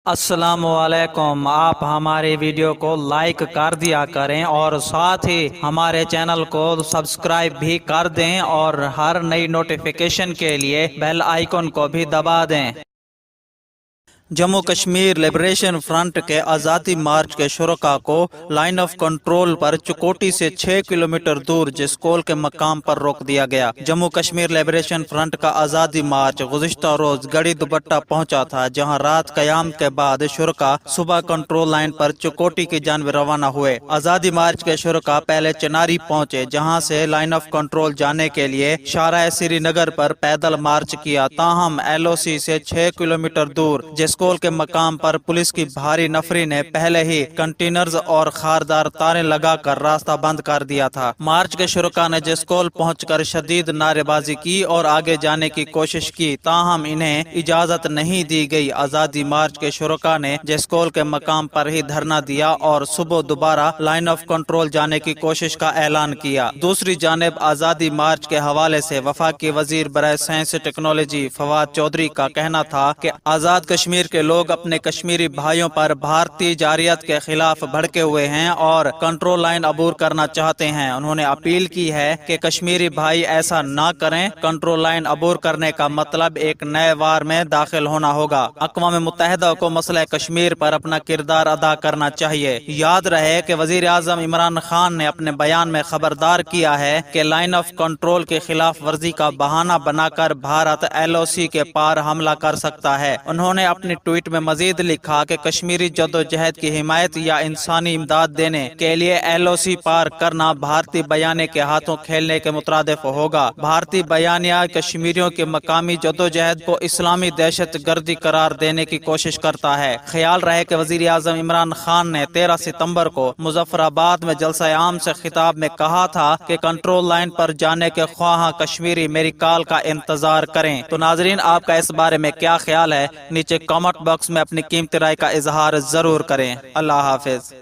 السلام علیکم۔ آپ ہمارے ویڈیو کو لائک کر دیا کریں اور ساتھ ہی ہمارے چینل کو سبسکرائب بھی کر دیں اور ہر نئی نوٹیفیکیشن کے لیے بیل آئیکن کو بھی دبا دیں۔ جموں کشمیر لبریشن فرنٹ کے آزادی مارچ کے شرکاء کو لائن آف کنٹرول پر چکوٹی سے 6 کلومیٹر دور جسکول کے مقام پر روک دیا گیا۔ جموں کشمیر لبریشن فرنٹ کا آزادی مارچ گزشتہ روز گڑی دوبٹہ پہنچا تھا، جہاں رات قیام کے بعد شرکاء صبح کنٹرول لائن پر چکوٹی کی جانب روانہ ہوئے۔ آزادی مارچ کے شرکاء پہلے چناری پہنچے، جہاں سے لائن آف کنٹرول جانے کے لیے شارع سری نگر پر پیدل مارچ کیا۔ تاہم LOC سے 6 کلومیٹر دور جسکول کے مقام پر پولیس کی بھاری نفری نے پہلے ہی کنٹینرز اور خاردار تاریں لگا کر راستہ بند کر دیا تھا۔ مارچ کے شرکاء نے جسکول پہنچ کر شدید نعرے بازی کی اور آگے جانے کی کوشش کی، تاہم انہیں اجازت نہیں دی گئی۔ آزادی مارچ کے شرکاء نے جسکول کے مقام پر ہی دھرنا دیا اور صبح دوبارہ لائن آف کنٹرول جانے کی کوشش کا اعلان کیا۔ دوسری جانب آزادی مارچ کے حوالے سے وفاقی وزیر برائے سائنس ٹیکنالوجی فواد چودھری کا کہنا تھا کہ آزاد کشمیر کے لوگ اپنے کشمیری بھائیوں پر بھارتی جارحیت کے خلاف بھڑکے ہوئے ہیں اور کنٹرول لائن عبور کرنا چاہتے ہیں۔ انہوں نے اپیل کی ہے کہ کشمیری بھائی ایسا نہ کریں۔ کنٹرول لائن عبور کرنے کا مطلب ایک نئے وار میں داخل ہونا ہوگا۔ اقوام متحدہ کو مسئلہ کشمیر پر اپنا کردار ادا کرنا چاہیے۔ یاد رہے کہ وزیر اعظم عمران خان نے اپنے بیان میں خبردار کیا ہے کہ لائن آف کنٹرول کی خلاف ورزی کا بہانہ بنا کر بھارت LOC کے پار حملہ کر سکتا ہے۔ انہوں نے اپنی ٹویٹ میں مزید لکھا کہ کشمیری جدوجہد کی حمایت یا انسانی امداد دینے کے لیے LOC پار کرنا بھارتی بیانیے کے ہاتھوں کھیلنے کے مترادف ہوگا۔ بھارتی بیانیہ کشمیریوں کی مقامی جدوجہد کو اسلامی دہشت گردی قرار دینے کی کوشش کرتا ہے۔ خیال رہے کہ وزیر اعظم عمران خان نے 13 ستمبر کو مظفر آباد میں جلسہ عام سے خطاب میں کہا تھا کہ کنٹرول لائن پر جانے کے خواہاں کشمیری میری کال کا انتظار کریں۔ تو ناظرین، آپ کا اس بارے میں کیا خیال ہے؟ نیچے کامنٹ باکس میں اپنی قیمتی رائے کا اظہار ضرور کریں۔ اللہ حافظ۔